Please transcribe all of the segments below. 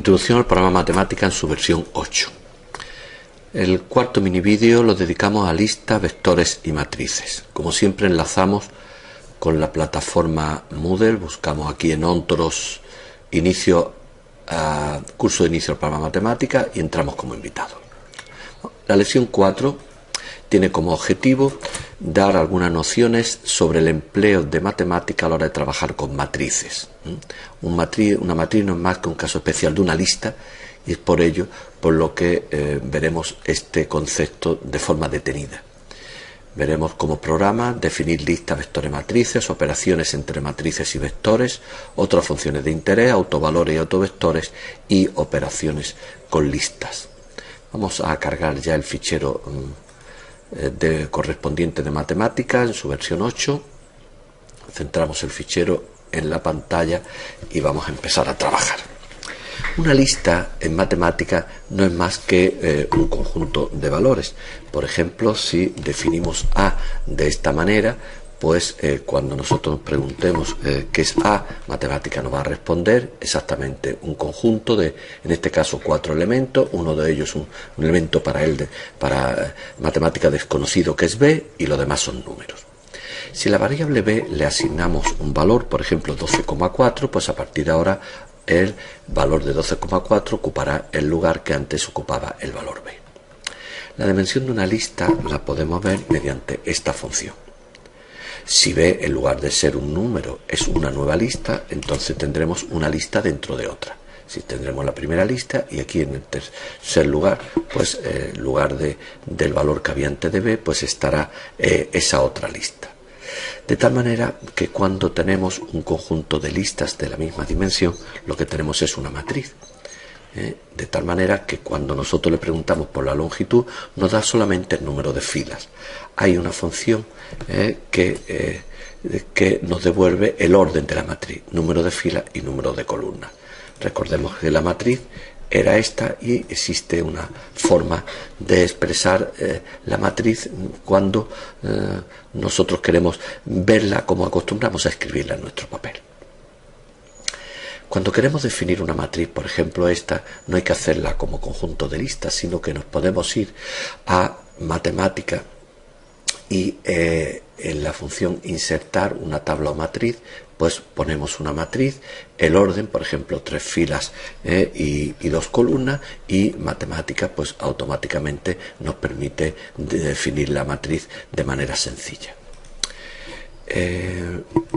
Introducción al programa Matemática en su versión 8. El cuarto mini vídeo lo dedicamos a listas, vectores y matrices. Como siempre enlazamos con la plataforma Moodle, buscamos aquí en Ontros curso de inicio al programa Matemática y entramos como invitados. La lección 4 tiene como objetivo dar algunas nociones sobre el empleo de matemática a la hora de trabajar con matrices. Una matriz no es más que un caso especial de una lista, y es por ello por lo que veremos este concepto de forma detenida. Veremos como programa definir listas, vectores, matrices, operaciones entre matrices y vectores, otras funciones de interés, autovalores y autovectores y operaciones con listas. Vamos a cargar ya el fichero correspondiente de matemática en su versión 8. Centramos el fichero en la pantalla y vamos a empezar a trabajar. Una lista en matemática no es más que un conjunto de valores. Por ejemplo, si definimos A de esta manera, pues cuando nosotros nos preguntemos qué es A, matemática nos va a responder exactamente un conjunto de, en este caso, 4 elementos. Uno de ellos un elemento para matemática desconocido, que es B, y los demás son números. Si a la variable B le asignamos un valor, por ejemplo 12,4, pues a partir de ahora el valor de 12,4 ocupará el lugar que antes ocupaba el valor B. La dimensión de una lista la podemos ver mediante esta función. Si B, en lugar de ser un número, es una nueva lista, entonces tendremos una lista dentro de otra. Si tendremos la primera lista, y aquí en el tercer lugar, pues en lugar del valor que había antes de B, pues estará esa otra lista. De tal manera que cuando tenemos un conjunto de listas de la misma dimensión, lo que tenemos es una matriz. De tal manera que cuando nosotros le preguntamos por la longitud, nos da solamente el número de filas. Hay una función que nos devuelve el orden de la matriz, número de filas y número de columnas. Recordemos que la matriz era esta, y existe una forma de expresar la matriz cuando nosotros queremos verla como acostumbramos a escribirla en nuestro papel. Cuando queremos definir una matriz, por ejemplo esta, no hay que hacerla como conjunto de listas, sino que nos podemos ir a matemática y en la función insertar una tabla o matriz, pues ponemos una matriz, el orden, por ejemplo 3 filas y 2 columnas, y matemática pues automáticamente nos permite definir la matriz de manera sencilla.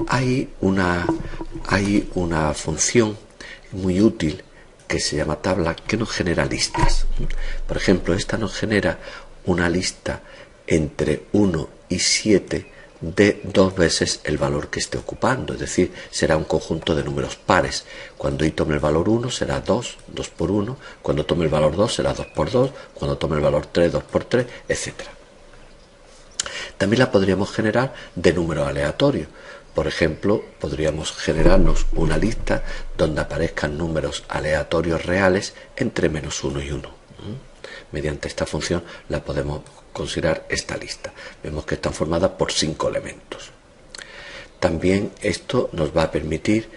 Hay una función muy útil que se llama tabla, que nos genera listas. Por ejemplo, esta nos genera una lista entre 1 y 7 de 2 veces el valor que esté ocupando, es decir, será un conjunto de números pares. Cuando y tome el valor 1 será 2, 2 por 1, cuando tome el valor 2 será 2 por 2, cuando tome el valor 3, 2 por 3, etc. También la podríamos generar de números aleatorios. Por ejemplo, podríamos generarnos una lista donde aparezcan números aleatorios reales entre -1 y 1. Mediante esta función la podemos considerar esta lista. Vemos que están formadas por 5 elementos. También esto nos va a permitir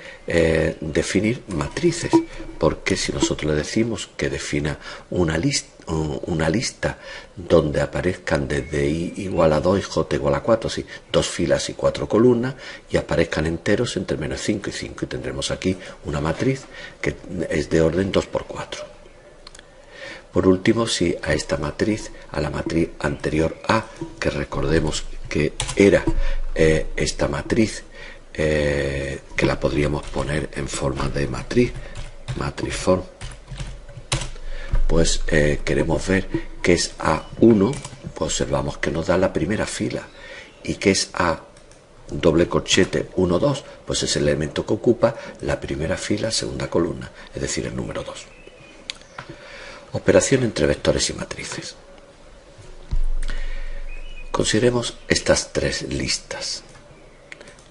definir matrices, porque si nosotros le decimos que defina una lista donde aparezcan desde i igual a 2 y j igual a 4, ¿sí? 2 filas y 4 columnas, y aparezcan enteros entre -5 y 5, y tendremos aquí una matriz que es de orden 2 por 4. Por último, si a esta matriz, a la matriz anterior A, que recordemos que era esta matriz, que la podríamos poner en forma de matriz form, pues queremos ver que es A1, pues observamos que nos da la primera fila, y que es A doble corchete 1, 2, pues es el elemento que ocupa la primera fila, segunda columna, es decir, el número 2. Operación entre vectores y matrices. Consideremos estas 3 listas.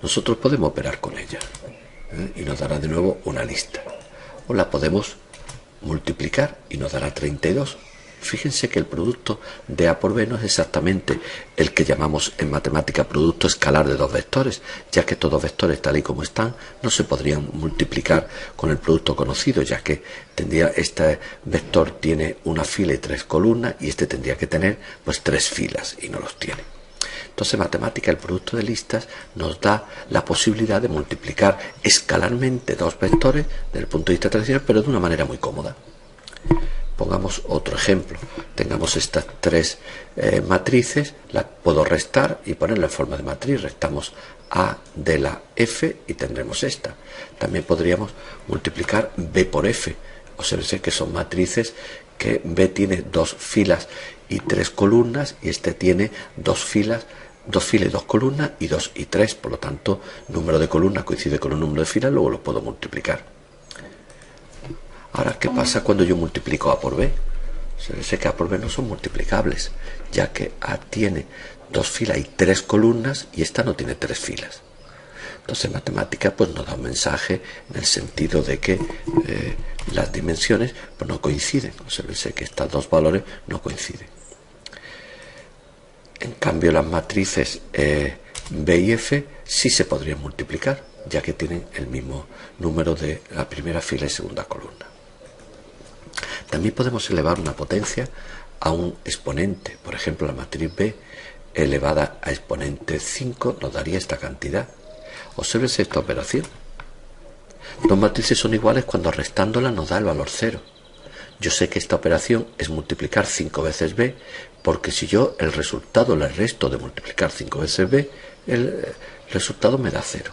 Nosotros podemos operar con ellas y nos dará de nuevo una lista. O la podemos multiplicar y nos dará 32. Fíjense que el producto de A por B no es exactamente el que llamamos en matemática producto escalar de dos vectores, ya que estos dos vectores tal y como están no se podrían multiplicar con el producto conocido, ya que este vector tiene una fila y 3 columnas y este tendría que tener pues 3 filas y no los tiene. Entonces, en matemática, el producto de listas nos da la posibilidad de multiplicar escalarmente dos vectores desde el punto de vista tradicional, pero de una manera muy cómoda. Pongamos otro ejemplo. Tengamos estas 3 matrices, las puedo restar y ponerla en forma de matriz. Restamos A de la F y tendremos esta. También podríamos multiplicar B por F. Observen que son matrices que B tiene 2 filas y 3 columnas y este tiene 2 filas y 2 columnas y 2 y 3. Por lo tanto, número de columnas coincide con el número de filas, luego lo puedo multiplicar. Ahora, ¿qué pasa cuando yo multiplico A por B? Se ve que A por B no son multiplicables, ya que A tiene 2 filas y 3 columnas y esta no tiene 3 filas. Entonces, en matemática pues nos da un mensaje en el sentido de que las dimensiones pues, no coinciden. Observen que estos dos valores no coinciden. En cambio, las matrices B y F sí se podrían multiplicar, ya que tienen el mismo número de la primera fila y segunda columna. También podemos elevar una potencia a un exponente. Por ejemplo, la matriz B elevada a exponente 5 nos daría esta cantidad. Observen esta operación. Dos matrices son iguales cuando restándolas nos da el valor 0. Yo sé que esta operación es multiplicar 5 veces B, porque si yo el resultado le resto de multiplicar 5 veces B, el resultado me da 0.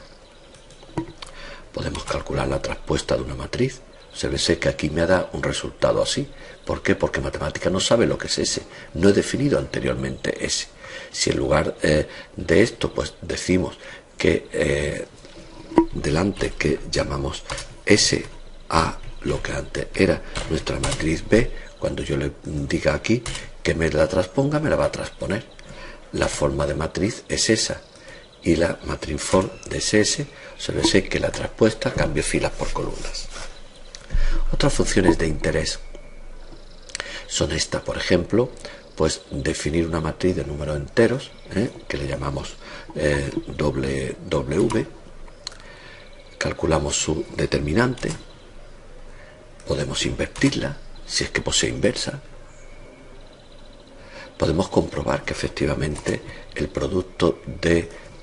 Podemos calcular la traspuesta de una matriz. Se ve que aquí me da un resultado así. ¿Por qué? Porque matemática no sabe lo que es S. No he definido anteriormente S. Si en lugar de esto, pues decimos que delante que llamamos S a lo que antes era nuestra matriz B, cuando yo le diga aquí que me la transponga, me la va a transponer. La forma de matriz es esa. Y la matriz form de SS, se ve que la traspuesta cambia filas por columnas. Otras funciones de interés son estas, por ejemplo, pues definir una matriz de números enteros, que le llamamos W, calculamos su determinante, podemos invertirla, si es que posee inversa, podemos comprobar que efectivamente el producto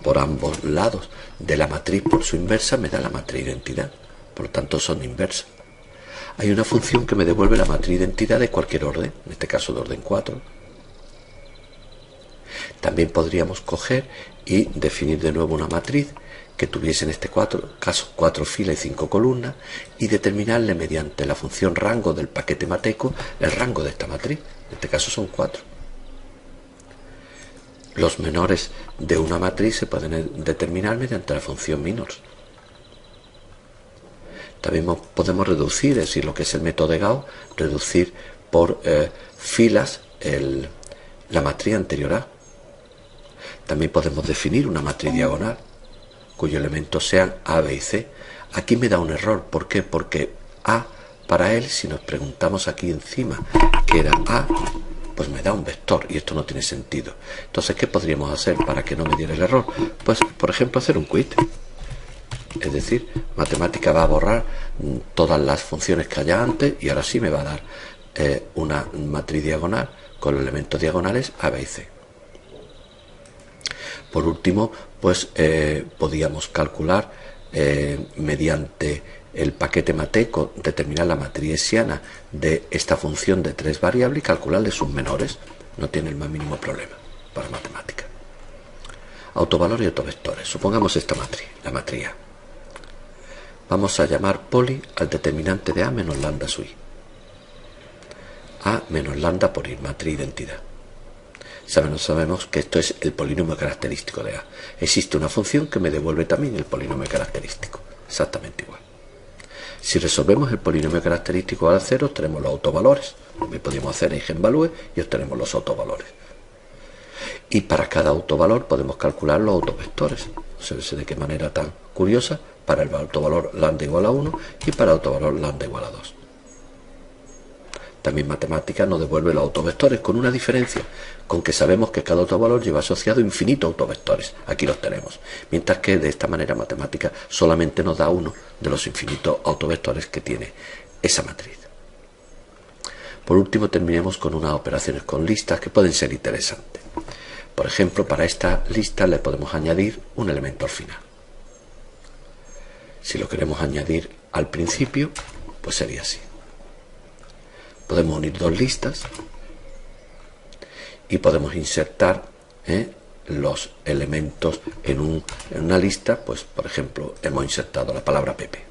por ambos lados de la matriz por su inversa me da la matriz identidad, por lo tanto son inversas. Hay una función que me devuelve la matriz identidad de cualquier orden, en este caso de orden 4. También podríamos coger y definir de nuevo una matriz que tuviese en este caso 4 filas y 5 columnas y determinarle mediante la función rango del paquete mateco el rango de esta matriz. En este caso son 4. Los menores de una matriz se pueden determinar mediante la función minors. También podemos reducir, es decir, lo que es el método de Gauss, reducir por filas la matriz anterior a. También podemos definir una matriz diagonal, cuyos elementos sean A, B y C. Aquí me da un error. ¿Por qué? Porque A, para él, si nos preguntamos aquí encima que era A, pues me da un vector y esto no tiene sentido. Entonces, ¿qué podríamos hacer para que no me diera el error? Pues, por ejemplo, hacer un quit. Es decir, matemática va a borrar todas las funciones que haya antes y ahora sí me va a dar una matriz diagonal con los elementos diagonales A, B y C. Por último, pues podíamos calcular mediante el paquete mateco, determinar la matriz hessiana de esta función de 3 variables y calcularle sus menores. No tiene el más mínimo problema para matemática. Autovalores y autovectores. Supongamos esta matriz, la matriz A. Vamos a llamar poli al determinante de A menos lambda sub i. A menos lambda por i, matriz identidad. Sabemos que esto es el polinomio característico de A. Existe una función que me devuelve también el polinomio característico, exactamente igual. Si resolvemos el polinomio característico al 0, tenemos los autovalores. También podemos hacer eigenvalue y obtenemos los autovalores. Y para cada autovalor podemos calcular los autovectores. No sé de qué manera tan curiosa, para el autovalor lambda igual a 1 y para el autovalor lambda igual a 2. También matemática nos devuelve los autovectores, con una diferencia, con que sabemos que cada autovalor lleva asociado infinitos autovectores. Aquí los tenemos. Mientras que de esta manera matemática solamente nos da uno de los infinitos autovectores que tiene esa matriz. Por último, terminemos con unas operaciones con listas que pueden ser interesantes. Por ejemplo, para esta lista le podemos añadir un elemento al final. Si lo queremos añadir al principio, pues sería así. Podemos unir dos listas y podemos insertar los elementos en una lista. Pues, por ejemplo, hemos insertado la palabra Pepe.